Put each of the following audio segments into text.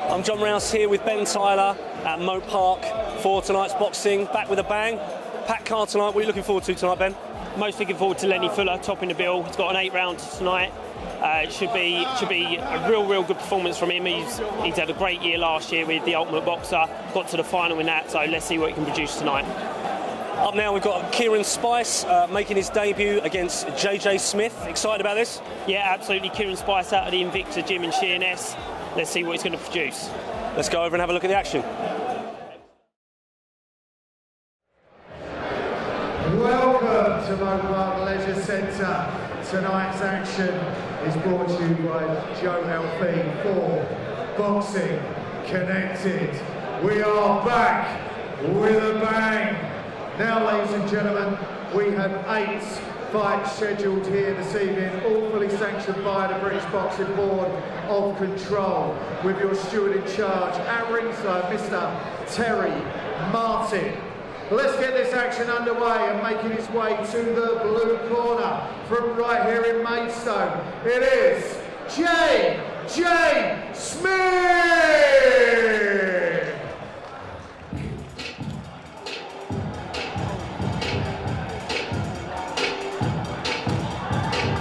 I'm John Rouse here with Ben Tyler at Moat Park for tonight's boxing. Back with a bang. Packed card tonight. What are you looking forward to tonight, Ben? Most looking forward to Lenny Fuller topping the bill. He's got an 8 rounds tonight. It should be a real good performance from him. He's had a great year last year with the Ultimate Boxer. Got to the final in that, so let's see what he can produce tonight. Up now we've got Keiron Spice making his debut against JJ Smith. Excited about this? Yeah, absolutely. Keiron Spice out of the Invicta gym in Sheerness. Let's see what he's going to produce. Let's go over and have a look at the action. Welcome to Moat Park Leisure Centre. Tonight's action is brought to you by Joe LP for Boxing Connected. We are back with a bang. Now, ladies and gentlemen, we have 8 fights scheduled here this evening, all fully sanctioned by the British Boxing Board of Control, with your steward in charge at ringside, Mr. Terry Martin. Let's get this action underway, and making his way to the blue corner from right here in Maidstone, it is JJ Smith!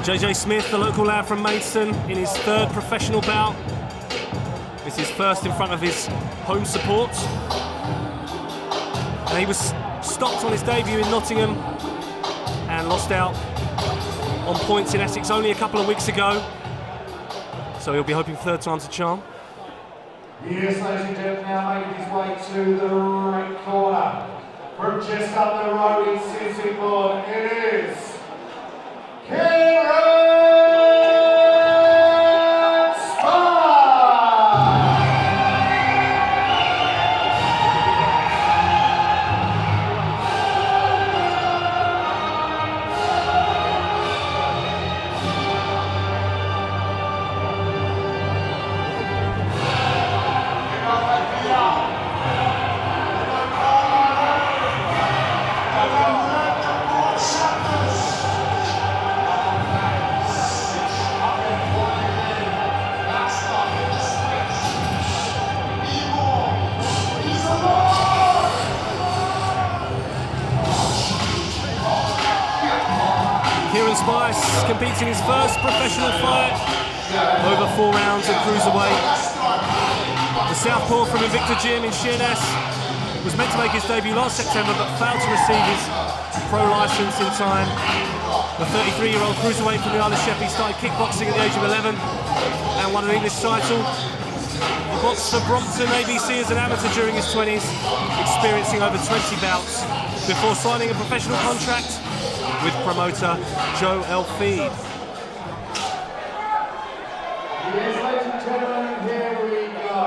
JJ Smith, the local lad from Maidstone, in his 3rd professional bout. This is first in front of his home support. And he was stopped on his debut in Nottingham and lost out on points in Essex only a couple of weeks ago. So he'll be hoping 3rd time's a charm. Yes, ladies and gentlemen, now making his way to the right corner. From just up the road in Sittingbourne, it is Keiron! Keiron Spice competes in his first professional fight, over 4 rounds at cruiserweight. The southpaw from Invicta Gym in Sheerness was meant to make his debut last September but failed to receive his pro licence in time. The 33-year-old cruiserweight from the Isle of Sheppey started kickboxing at the age of 11 and won an English title. He boxed for Brompton ABC as an amateur during his 20s, experiencing over 20 bouts before signing a professional contract with promoter Joe Elfeed. Yes, ladies and gentlemen, here we go.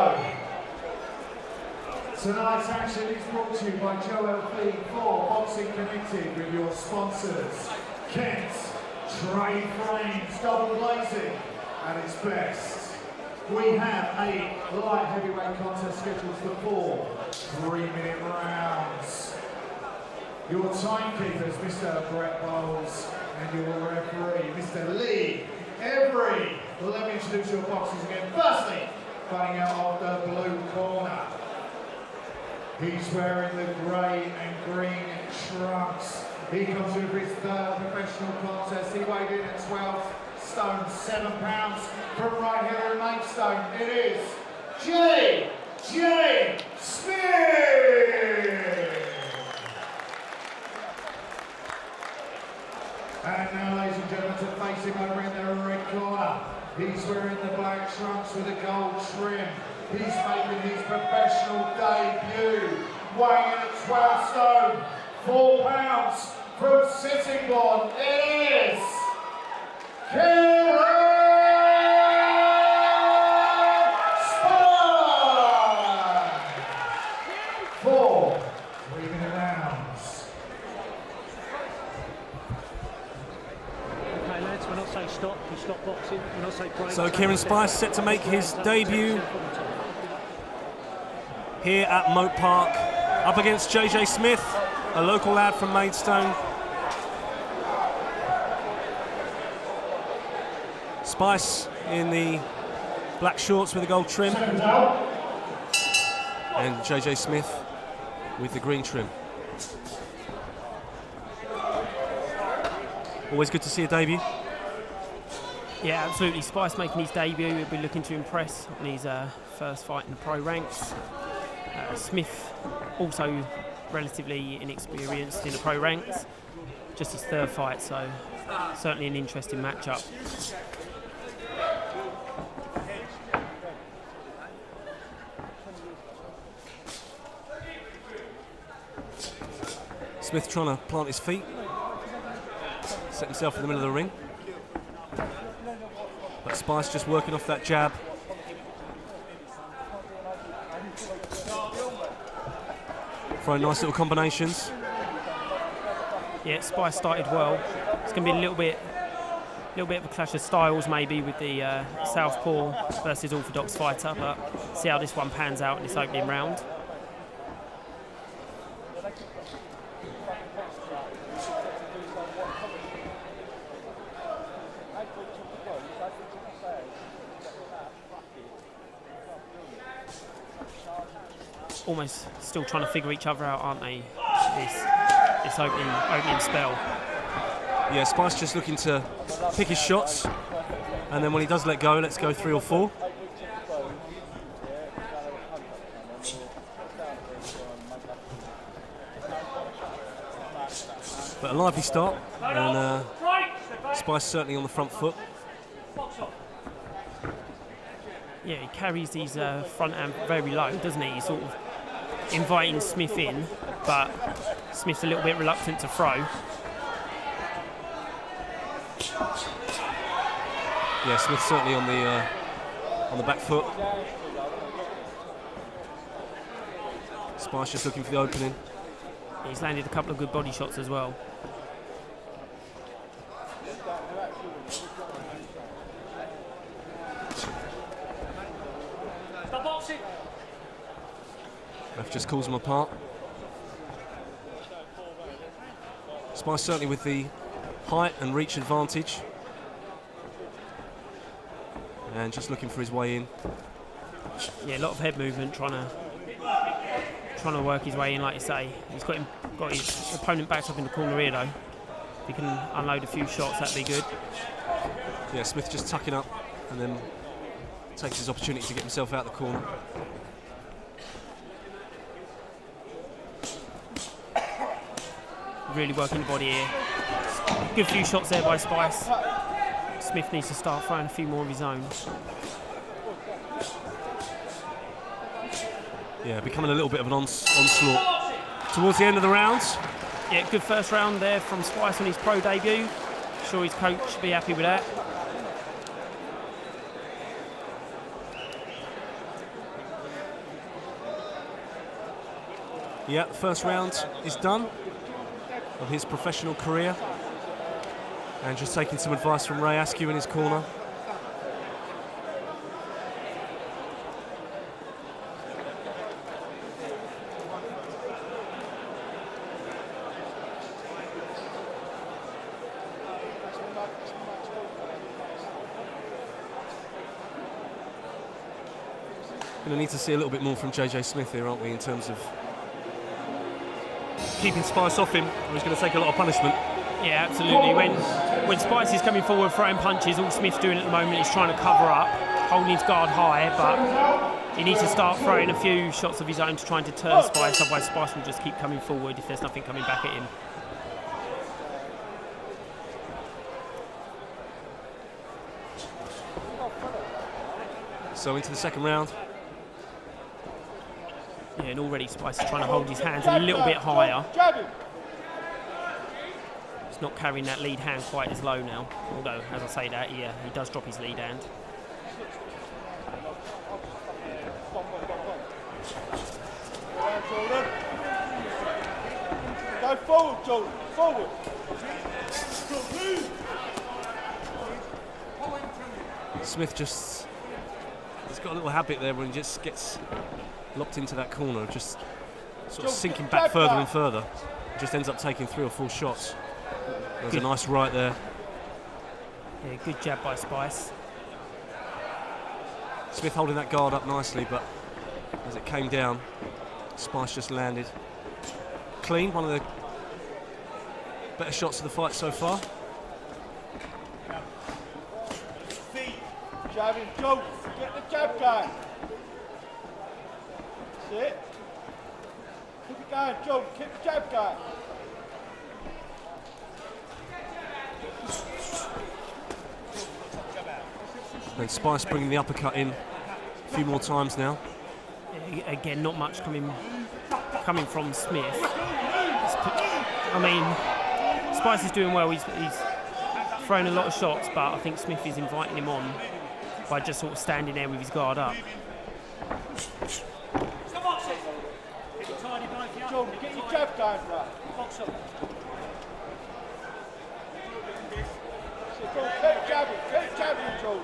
Tonight's action is brought to you by Joe Elfeed for Boxing Connected, with your sponsors, Kent, Trade Frames, double glazing at its best. We have a light heavyweight contest scheduled for 4 3-minute rounds. Your timekeepers, Mr. Brett Bowles, and your referee, Mr. Lee Every. Let me introduce your boxers again. Firstly, fighting out of the blue corner. He's wearing the grey and green trunks. He comes in for his 3rd professional contest. He weighed in at 12 stone, 7 pounds. From right here in Maidstone, it is JJ Smith! And now, ladies and gentlemen, to face him over in the red corner. He's wearing the black trunks with a gold trim. He's making his professional debut, weighing in at 12 stone, 4 pounds, from Sittingbourne. It is Keiron Spice! 4 3-minute rounds. Okay, lads, we're not saying stop. You stop boxing. We're not saying break. So Keiron Spice set to make his debut here at Moat Park, up against JJ Smith, a local lad from Maidstone. Spice in the black shorts with the gold trim. And JJ Smith with the green trim. Always good to see a debut. Yeah, absolutely. Spice making his debut. He'll be looking to impress on his first fight in the pro ranks. Smith also relatively inexperienced in the pro ranks. Just his third fight, so certainly an interesting matchup. Smith trying to plant his feet, set himself in the middle of the ring. But Spice just working off that jab. Throwing nice little combinations. Yeah, Spice started well. It's going to be a little bit of a clash of styles maybe with the southpaw versus orthodox fighter, but see how this one pans out in this opening round. Almost still trying to figure each other out, aren't they? This opening spell. Yeah, Spice just looking to pick his shots, and then when he does let go, let's go 3 or 4. But a lively start, and Spice certainly on the front foot. Yeah, he carries his front hand very low, doesn't he? He's sort of inviting Smith in, but Smith's a little bit reluctant to throw. Yeah, Smith certainly on the back foot. Spice just looking for the opening. He's landed a couple of good body shots as well. Ref just calls them apart. Spice certainly with the height and reach advantage. And just looking for his way in. Yeah, a lot of head movement, trying to work his way in, like you say. He's got his opponent backed up in the corner here, though. If he can unload a few shots, that'd be good. Yeah, Smith just tucking up and then takes his opportunity to get himself out of the corner. Really working the body here. Good few shots there by Spice. Smith needs to start throwing a few more of his own. Yeah, becoming a little bit of an onslaught towards the end of the round. Yeah, good first round there from Spice on his pro debut. Sure his coach should be happy with that. Yeah, the first round is done of his professional career. And just taking some advice from Ray Askew in his corner. Going to need to see a little bit more from JJ Smith here, aren't we, in terms of keeping Spice off him, or he's going to take a lot of punishment. Yeah, absolutely. When Spice is coming forward throwing punches, all Smith's doing at the moment is trying to cover up, holding his guard high, but he needs to start throwing a few shots of his own to try and deter Spice, otherwise Spice will just keep coming forward if there's nothing coming back at him. So into the second round. Yeah, and already Spice is trying to hold his hands a little bit higher. He's not carrying that lead hand quite as low now, although, as I say that, he does drop his lead hand. Go forward, Jordan, forward. Smith just, he's got a little habit there when he just gets locked into that corner, just sort of sinking back further and further. Just ends up taking 3 or 4 shots. There's a nice right there. Yeah, good jab by Spice. Smith holding that guard up nicely, but as it came down. Spice just landed clean, one of the better shots of the fight so far. Jabbing, Joe, get the jab going. That's it. Keep it going, Joe, keep the jab going. And Spice bringing the uppercut in a few more times now. Again, not much coming from Smith. I mean, Spice is doing well. He's thrown a lot of shots, but I think Smith is inviting him on by just sort of standing there with his guard up. Joe, get your jab going, bro. Keep jabbing, Joe.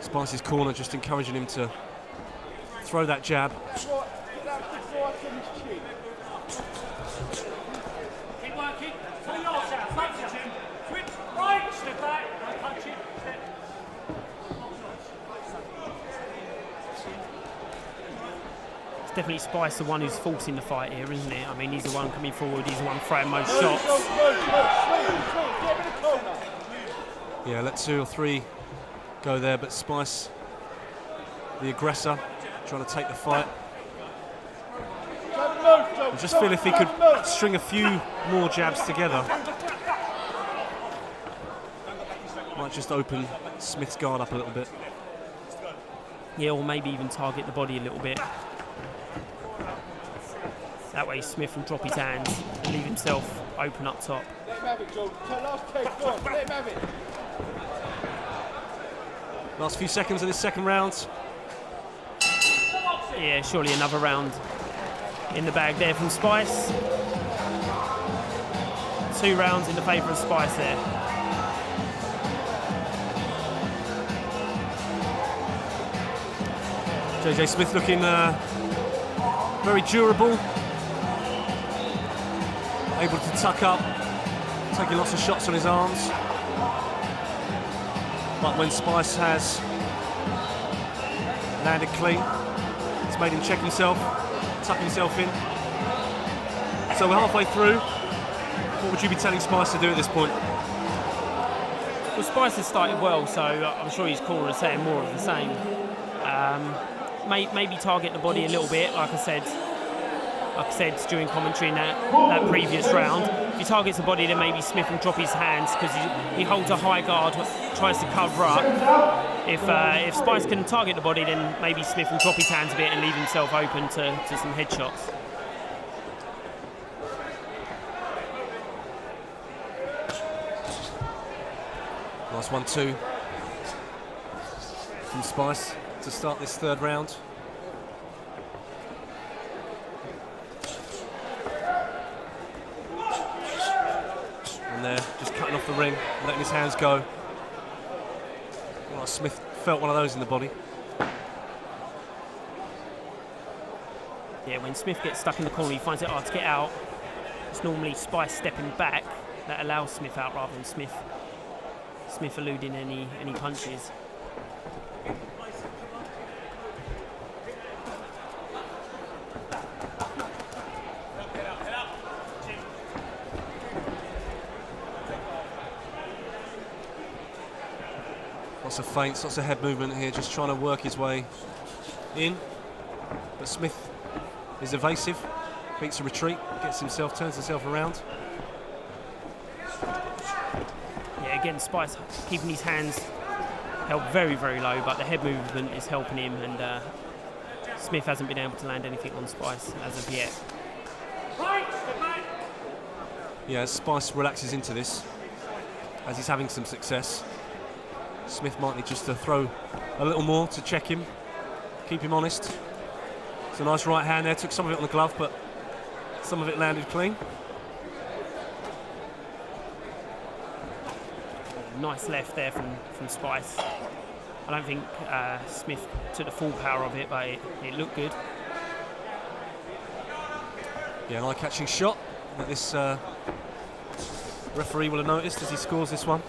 Spice's corner just encouraging him to throw that jab. Get that big right on his chin. Keep working. Pull yours out. Punch him. Switch right. Step back. Don't punch him. Step. It's definitely Spice the one who's forcing the fight here, isn't it? I mean, he's the one coming forward. He's the one throwing most shots. Get in the corner. Yeah, let 2 or 3 go there, but Spice, the aggressor, trying to take the fight. I just feel if he could string a few more jabs together, might just open Smith's guard up a little bit. Yeah, or maybe even target the body a little bit. That way Smith can drop his hands and leave himself open up top. Let him have it, Joe. Last take, go on. Let him have it. Last few seconds of this second round. Yeah, surely another round in the bag there from Spice. 2 rounds in the favour of Spice there. JJ Smith looking very durable, able to tuck up, taking lots of shots on his arms. But when Spice has landed clean, it's made him check himself, tuck himself in. So we're halfway through. What would you be telling Spice to do at this point? Well, Spice has started well, so I'm sure his corner is saying more of the same. Maybe target the body a little bit, like I said during commentary in that previous round. If he targets the body, then maybe Smith will drop his hands because he holds a high guard, tries to cover up. If Spice can target the body, then maybe Smith will drop his hands a bit and leave himself open to some headshots. Nice 1-2 from Spice to start this third round. And there, just cutting off the ring, letting his hands go. Well, Smith felt one of those in the body. Yeah, when Smith gets stuck in the corner, he finds it hard to get out. It's normally Spice stepping back that allows Smith out rather than Smith eluding any punches. Lots of feints, lots of head movement here, just trying to work his way in. But Smith is evasive, beats a retreat, turns himself around. Yeah, again, Spice keeping his hands held very, very low, but the head movement is helping him, and Smith hasn't been able to land anything on Spice as of yet. Yeah, as Spice relaxes into this, as he's having some success, Smith might need just to throw a little more to check him, keep him honest. It's a nice right hand there, took some of it on the glove, but some of it landed clean. Nice left there from Spice. I don't think Smith took the full power of it, but it looked good. Yeah, an eye-catching shot that this referee will have noticed as he scores this one.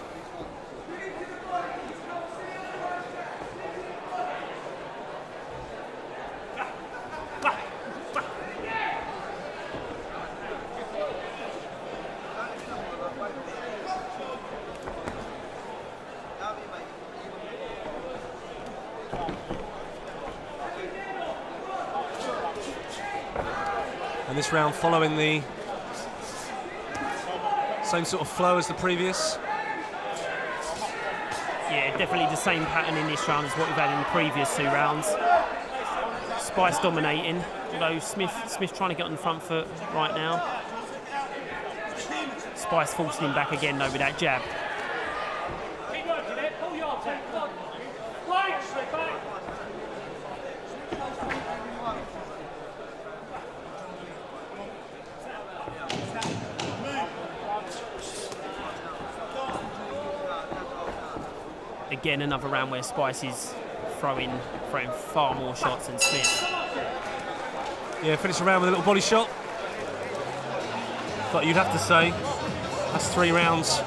And this round following the same sort of flow as the previous. Yeah, definitely the same pattern in this round as what we've had in the previous 2 rounds. Spice dominating, although Smith trying to get on the front foot right now. Spice forcing him back again though with that jab. Keep working it. Pull your attack. Right, slip back. Again, another round where Spice is throwing far more shots than Smith. Yeah, finish the round with a little body shot. But you'd have to say that's 3 rounds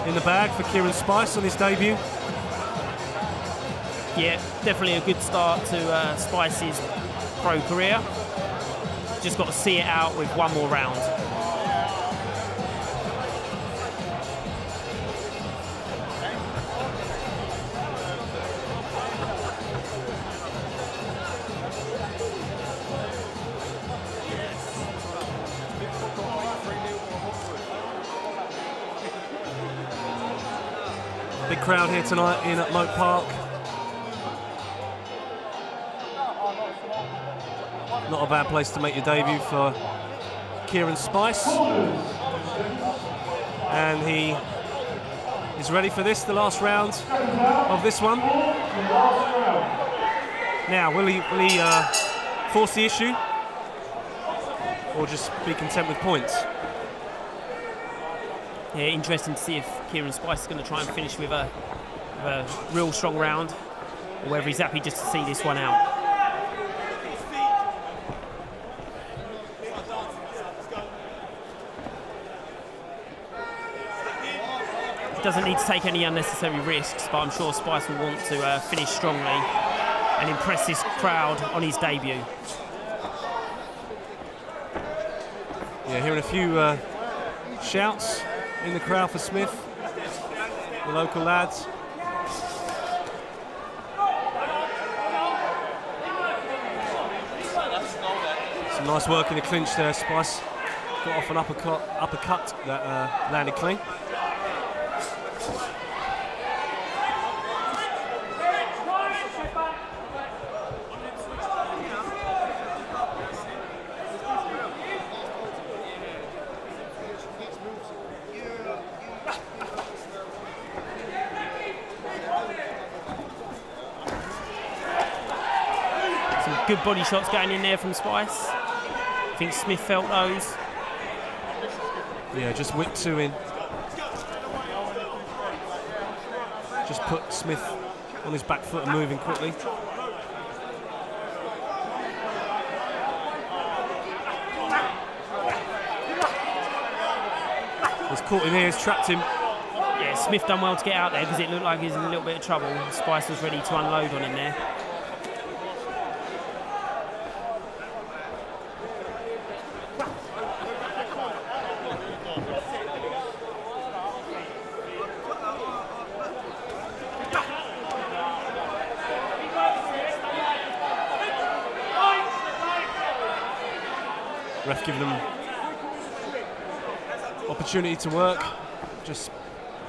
in the bag for Keiron Spice on his debut. Yeah, definitely a good start to Spice's pro career. Just got to see it out with 1 more round. Big crowd here tonight in at Moat Park. Not a bad place to make your debut for Keiron Spice. And he is ready for this, the last round of this one. Now, will he force the issue or just be content with points? Yeah, interesting to see if Keiron Spice is going to try and finish with a real strong round, or whether he's happy just to see this one out. Doesn't need to take any unnecessary risks, but I'm sure Spice will want to finish strongly and impress this crowd on his debut. Yeah, hearing a few shouts in the crowd for Smith, the local lads. Some nice work in the clinch there. Spice got off an uppercut that landed clean. Good body shots going in there from Spice. I think Smith felt those. Yeah, just whipped 2 in. Just put Smith on his back foot and moving quickly. He's caught him here, he's trapped him. Yeah, Smith done well to get out there because it looked like he was in a little bit of trouble. Spice was ready to unload on him there. Ref giving them opportunity to work, just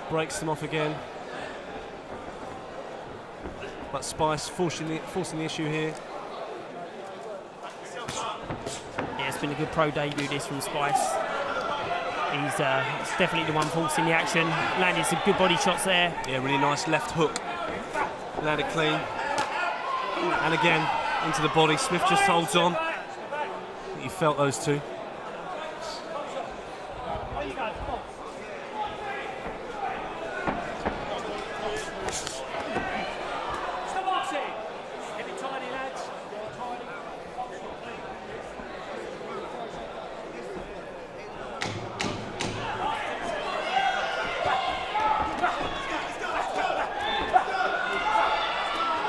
breaks them off again. But Spice forcing the issue here. Yeah, it's been a good pro debut this from Spice. He's definitely the one forcing the action. Landed some good body shots there. Yeah, really nice left hook. Landed clean. And again, into the body. Smith just holds on. You felt those 2. Stop boxing. Get it tidy, lads.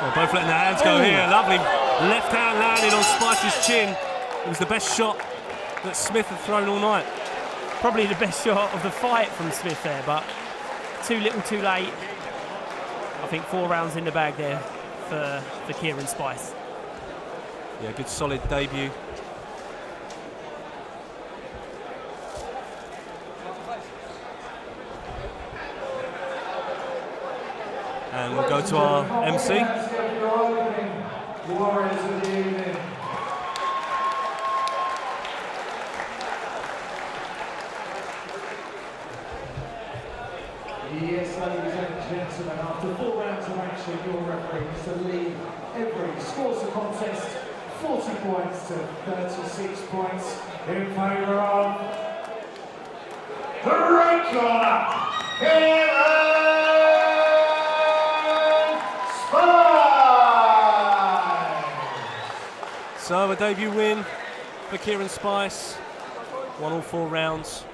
Well, both letting their hands go here. Lovely left hand landed on Spice's chin. It was the best shot that Smith had thrown all night. Probably the best shot of the fight from Smith there, but too little too late. I think 4 rounds in the bag there for Keiron Spice. Yeah, good solid debut. And we'll go to our MC. Warriors of the evening. Yes, ladies and gentlemen, after 4 rounds of action, your referee is to lead every scores the contest 40 points to 36 points in favour of the red corner, Keiron Spice! So a debut win for Keiron Spice. Won all 4 rounds.